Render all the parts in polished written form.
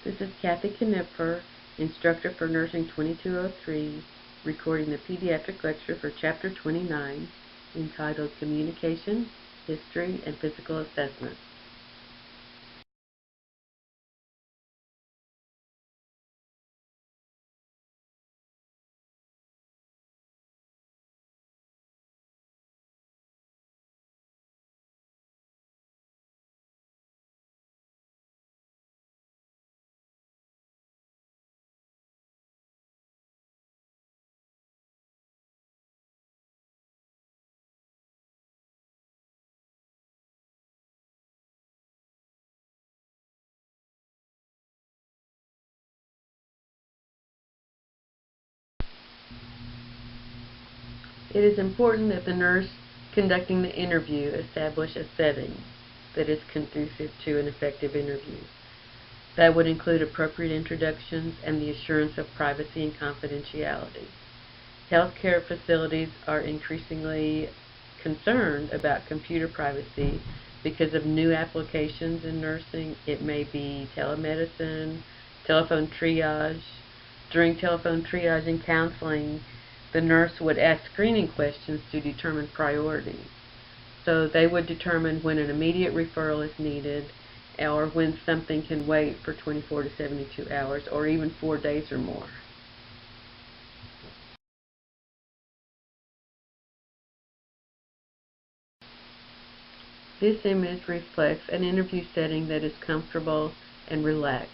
This is Kathy Knipfer, instructor for Nursing 2203, recording the Pediatric lecture for Chapter 29, entitled Communication, History, and Physical Assessment. It is important that the nurse conducting the interview establish a setting that is conducive to an effective interview. That would include appropriate introductions and the assurance of privacy and confidentiality. Healthcare facilities are increasingly concerned about computer privacy because of new applications in nursing. It may be telemedicine, telephone triage. During telephone triage and counseling, the nurse would ask screening questions to determine priorities. So they would determine when an immediate referral is needed or when something can wait for 24 to 72 hours or even 4 days or more. This image reflects an interview setting that is comfortable and relaxed.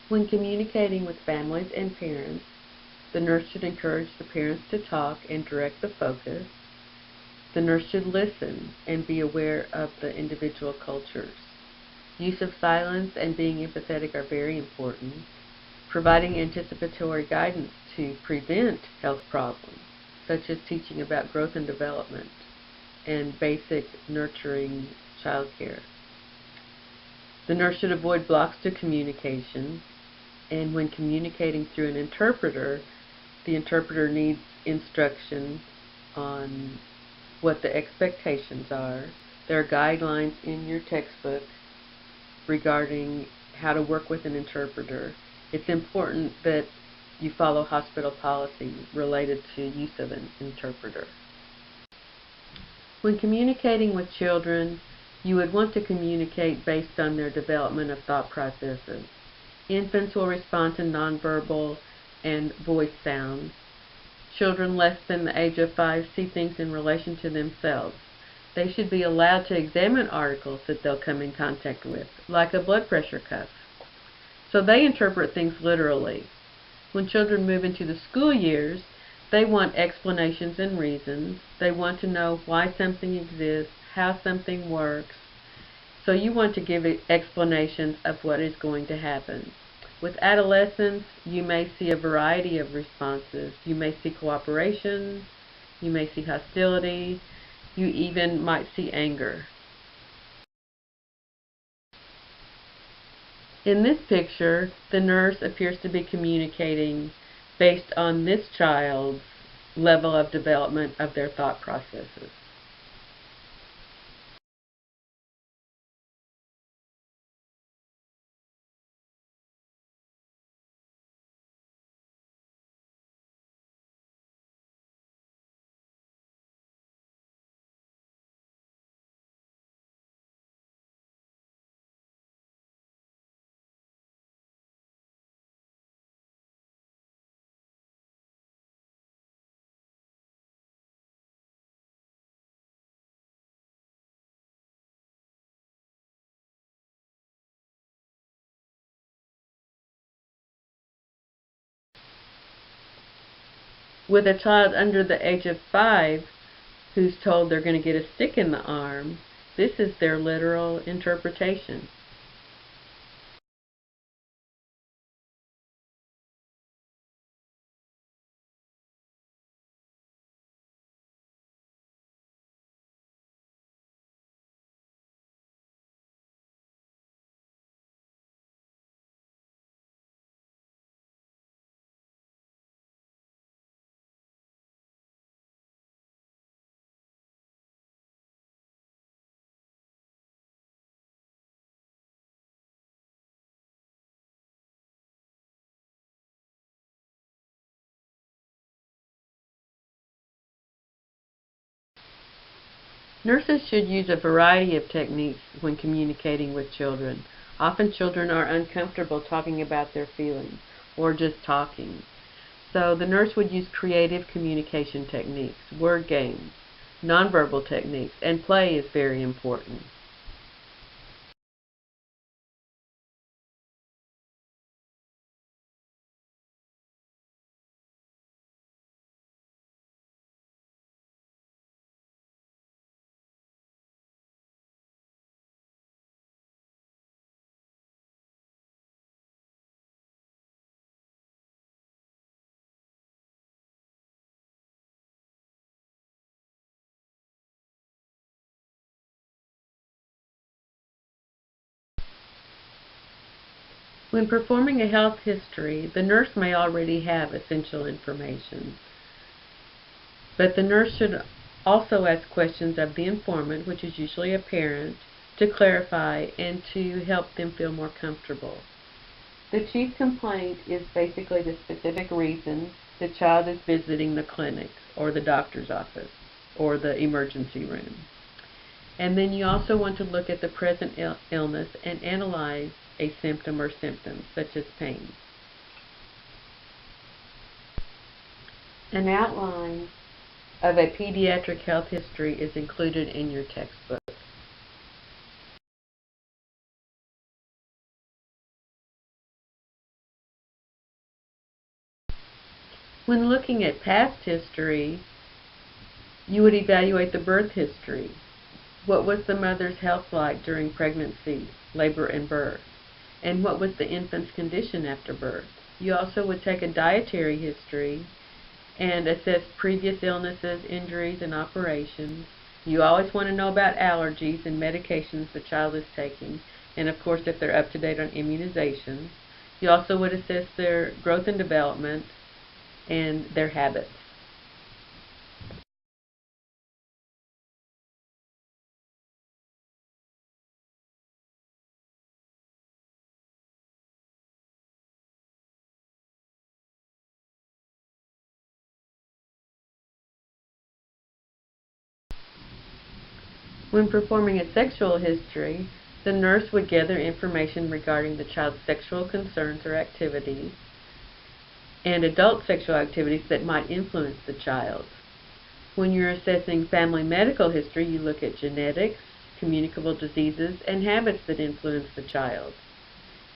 When communicating with families and parents, the nurse should encourage the parents to talk and direct the focus. The nurse should listen and be aware of the individual cultures. Use of silence and being empathetic are very important. Providing anticipatory guidance to prevent health problems, such as teaching about growth and development and basic nurturing child care. The nurse should avoid blocks to communication, and when communicating through an interpreter, the interpreter needs instruction on what the expectations are. There are guidelines in your textbook regarding how to work with an interpreter. It's important that you follow hospital policy related to use of an interpreter. When communicating with children, you would want to communicate based on their development of thought processes. Infants will respond to nonverbal and voice sounds. Children less than the age of 5 see things in relation to themselves. They should be allowed to examine articles that they'll come in contact with, like a blood pressure cuff. So they interpret things literally. When children move into the school years, they want explanations and reasons. They want to know why something exists, how something works. So you want to give explanations of what is going to happen. With adolescents, you may see a variety of responses. You may see cooperation, you may see hostility, you even might see anger. In this picture, the nurse appears to be communicating based on this child's level of development of their thought processes. With a child under the age of 5 who's told they're going to get a stick in the arm, this is their literal interpretation. Nurses should use a variety of techniques when communicating with children. Often children are uncomfortable talking about their feelings or just talking. So the nurse would use creative communication techniques, word games, nonverbal techniques, and play is very important. When performing a health history, the nurse may already have essential information, but the nurse should also ask questions of the informant, which is usually a parent, to clarify and to help them feel more comfortable. The chief complaint is basically the specific reason the child is visiting the clinic or the doctor's office or the emergency room. And then you also want to look at the present illness and analyze a symptom or symptoms, such as pain. An outline of a pediatric health history is included in your textbook. When looking at past history, you would evaluate the birth history. What was the mother's health like during pregnancy, labor, and birth? And what was the infant's condition after birth? You also would take a dietary history and assess previous illnesses, injuries, and operations. You always want to know about allergies and medications the child is taking, and of course if they're up to date on immunizations. You also would assess their growth and development and their habits. When performing a sexual history, the nurse would gather information regarding the child's sexual concerns or activities and adult sexual activities that might influence the child. When you're assessing family medical history, you look at genetics, communicable diseases, and habits that influence the child.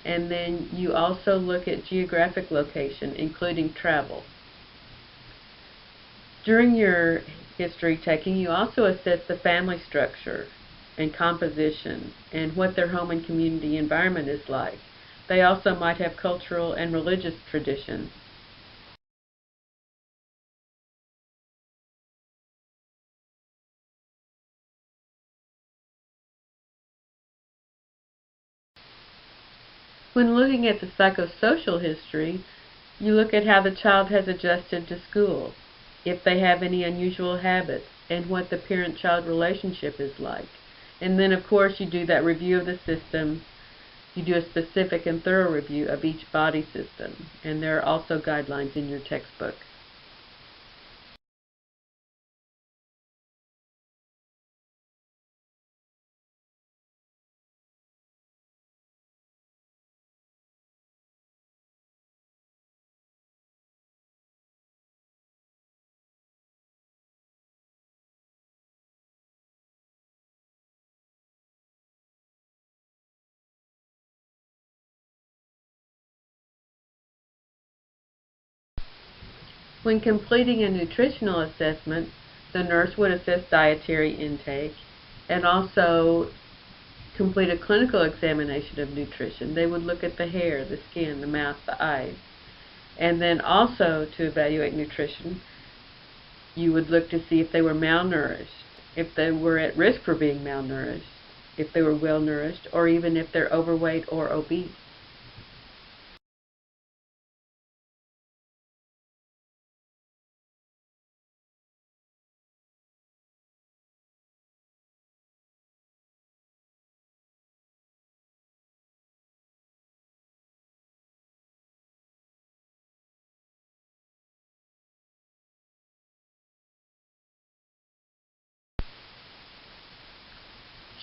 And then you also look at geographic location, including travel. During your history taking, you also assess the family structure and composition and what their home and community environment is like. They also might have cultural and religious traditions. When looking at the psychosocial history, you look at how the child has adjusted to school, if they have any unusual habits, and what the parent-child relationship is like. And then, of course, you do that review of the system. You do a specific and thorough review of each body system. And there are also guidelines in your textbook. When completing a nutritional assessment, the nurse would assess dietary intake and also complete a clinical examination of nutrition. They would look at the hair, the skin, the mouth, the eyes. And then also to evaluate nutrition, you would look to see if they were malnourished, if they were at risk for being malnourished, if they were well nourished, or even if they're overweight or obese.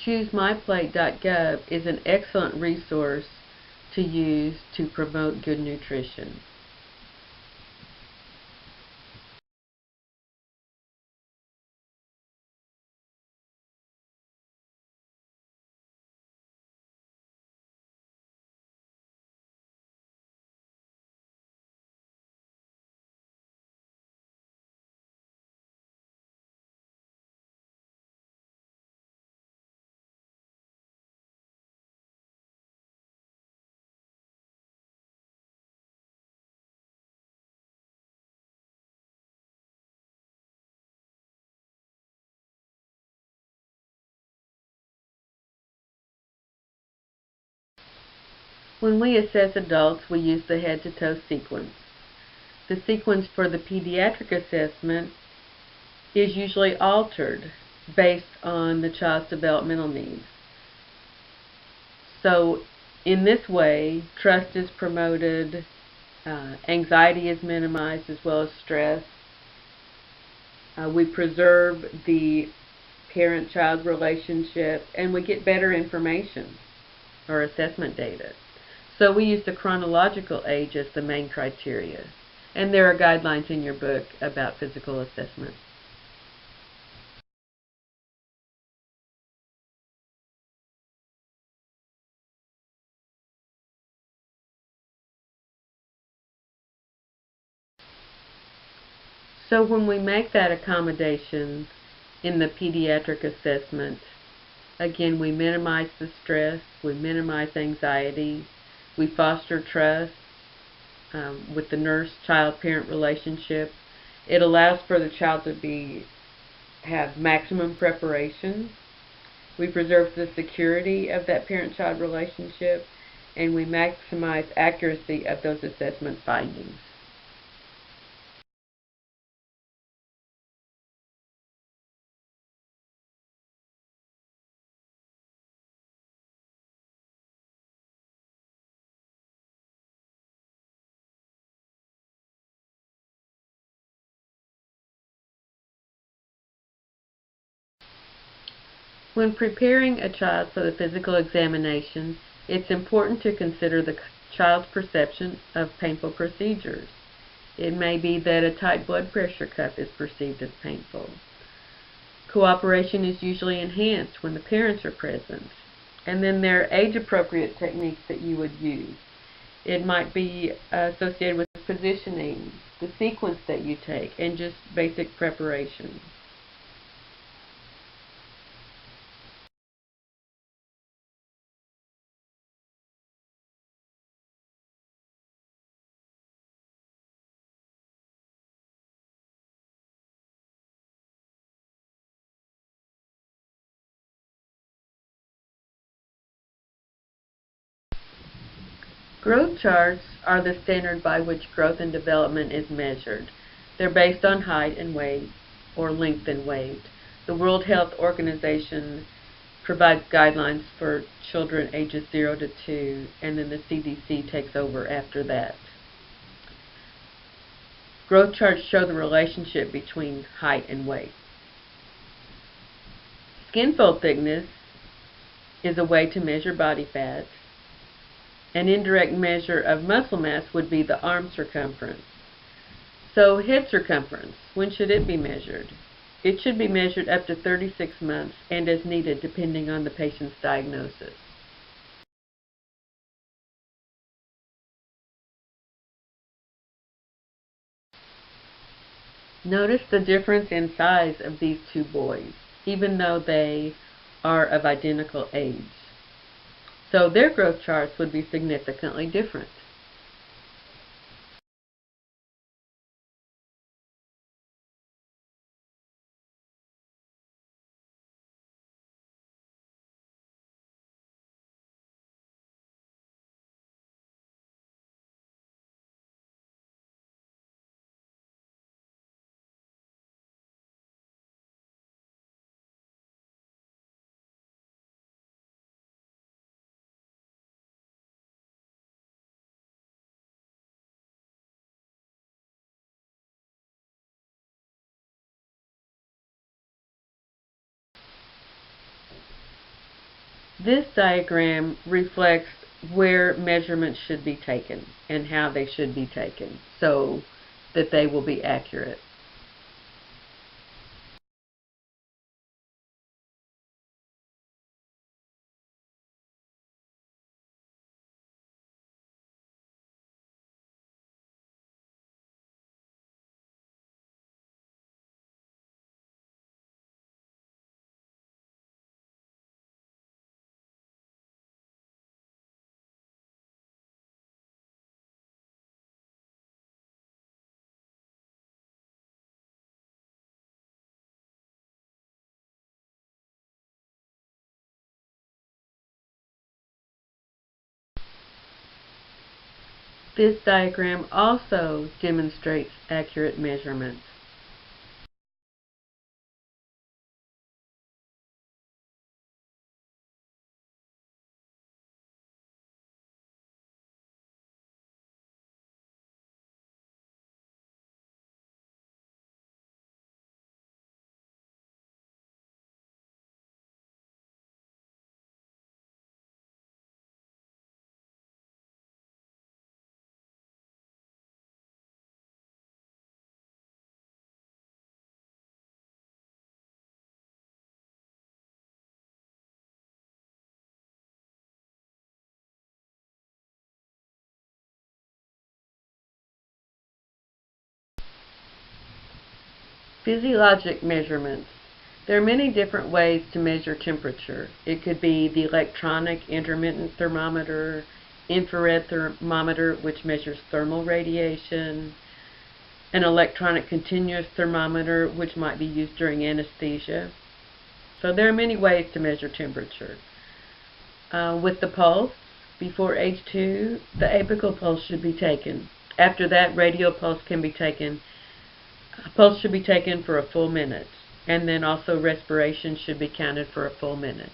ChooseMyPlate.gov is an excellent resource to use to promote good nutrition. When we assess adults, we use the head-to-toe sequence. The sequence for the pediatric assessment is usually altered based on the child's developmental needs. So in this way, trust is promoted, anxiety is minimized as well as stress. We preserve the parent-child relationship, and we get better information or assessment data. So we use the chronological age as the main criteria. And there are guidelines in your book about physical assessment. So when we make that accommodation in the pediatric assessment, again, we minimize the stress, we minimize anxiety, we foster trust with the nurse-child-parent relationship. It allows for the child to have maximum preparation. We preserve the security of that parent-child relationship, and we maximize accuracy of those assessment findings. When preparing a child for the physical examination, it's important to consider the child's perception of painful procedures. It may be that a tight blood pressure cuff is perceived as painful. Cooperation is usually enhanced when the parents are present. And then there are age-appropriate techniques that you would use. It might be associated with positioning, the sequence that you take, and just basic preparation. Growth charts are the standard by which growth and development is measured. They're based on height and weight, or length and weight. The World Health Organization provides guidelines for children ages 0 to 2, and then the CDC takes over after that. Growth charts show the relationship between height and weight. Skin fold thickness is a way to measure body fat. An indirect measure of muscle mass would be the arm circumference. So head circumference, when should it be measured? It should be measured up to 36 months and as needed depending on the patient's diagnosis. Notice the difference in size of these two boys, even though they are of identical age. So their growth charts would be significantly different. This diagram reflects where measurements should be taken and how they should be taken so that they will be accurate. This diagram also demonstrates accurate measurements. Physiologic measurements. There are many different ways to measure temperature. It could be the electronic intermittent thermometer, infrared thermometer, which measures thermal radiation, an electronic continuous thermometer, which might be used during anesthesia. So there are many ways to measure temperature. With the pulse, before age 2, the apical pulse should be taken. After that, radial pulse can be taken. A pulse should be taken for a full minute, and then also respiration should be counted for a full minute.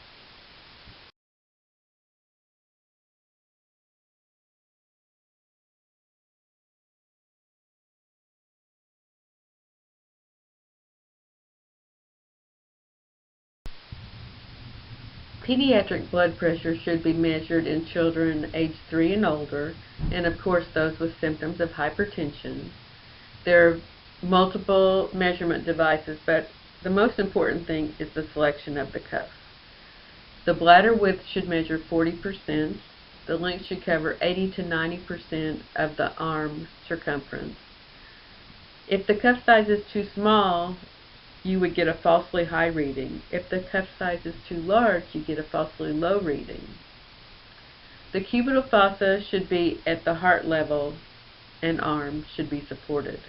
Pediatric blood pressure should be measured in children age 3 and older, and of course those with symptoms of hypertension. There are multiple measurement devices, but the most important thing is the selection of the cuff. The bladder width should measure 40%. The length should cover 80 to 90% of the arm circumference. If the cuff size is too small, you would get a falsely high reading. If the cuff size is too large, you get a falsely low reading. The cubital fossa should be at the heart level and arm should be supported.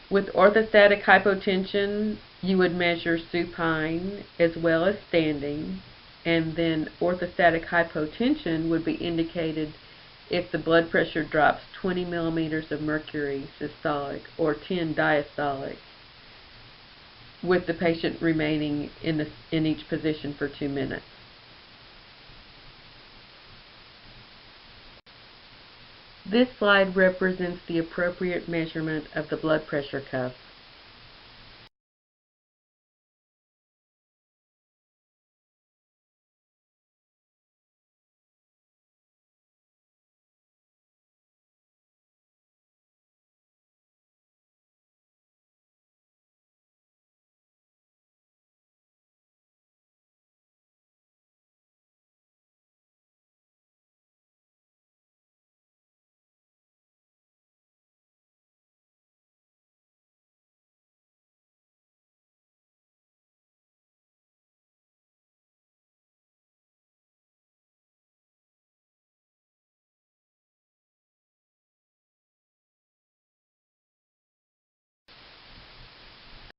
With orthostatic hypotension, you would measure supine as well as standing, and then orthostatic hypotension would be indicated if the blood pressure drops 20 millimeters of mercury systolic or 10 diastolic, with the patient remaining in each position for 2 minutes. This slide represents the appropriate measurement of the blood pressure cuff.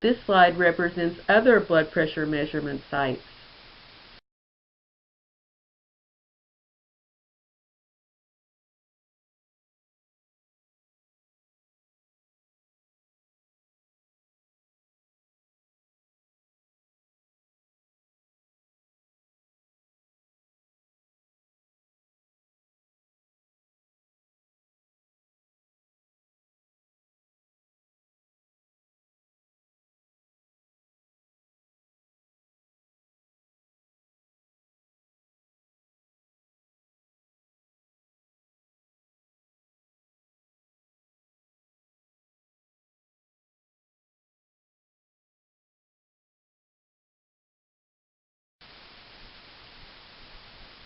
This slide represents other blood pressure measurement sites.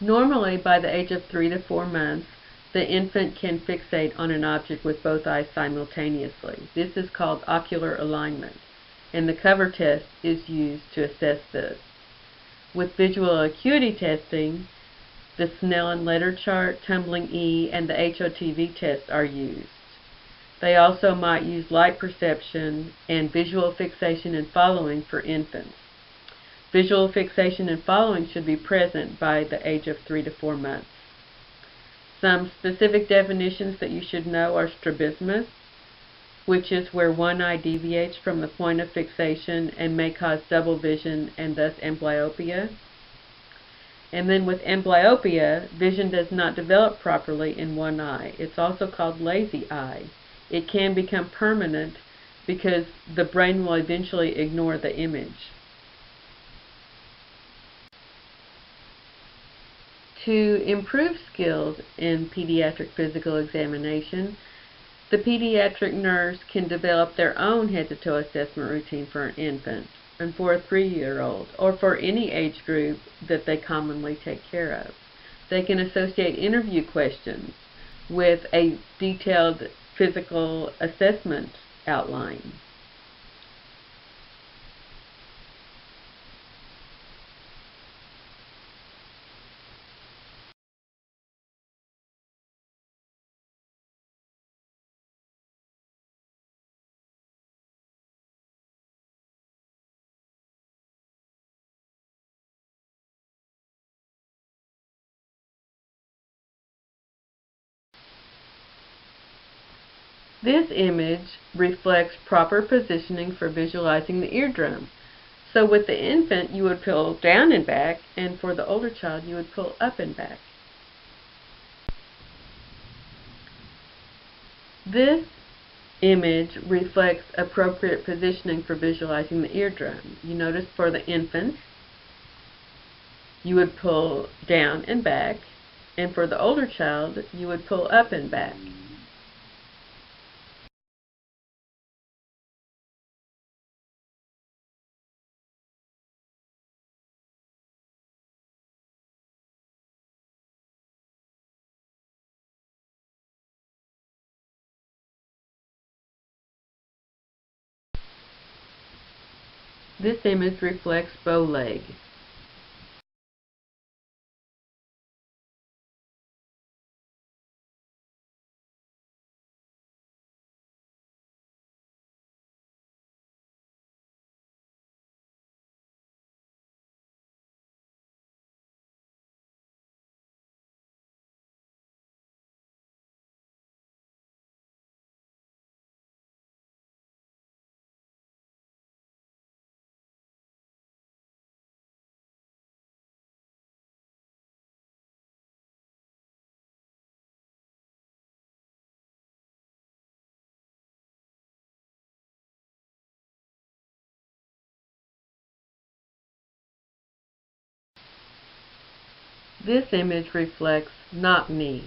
Normally, by the age of 3 to 4 months, the infant can fixate on an object with both eyes simultaneously. This is called ocular alignment, and the cover test is used to assess this. With visual acuity testing, the Snellen letter chart, tumbling E, and the HOTV test are used. They also might use light perception and visual fixation and following for infants. Visual fixation and following should be present by the age of 3 to 4 months. Some specific definitions that you should know are strabismus, which is where one eye deviates from the point of fixation and may cause double vision and thus amblyopia. And then with amblyopia, vision does not develop properly in one eye. It's also called lazy eye. It can become permanent because the brain will eventually ignore the image. To improve skills in pediatric physical examination, the pediatric nurse can develop their own head-to-toe assessment routine for an infant and for a 3-year-old, or for any age group that they commonly take care of. They can associate interview questions with a detailed physical assessment outline. This image reflects proper positioning for visualizing the eardrum. So with the infant, you would pull down and back, and for the older child, you would pull up and back. This image reflects appropriate positioning for visualizing the eardrum. You notice for the infant, you would pull down and back, and for the older child, you would pull up and back. This image reflects bow leg. This image reflects knock knee.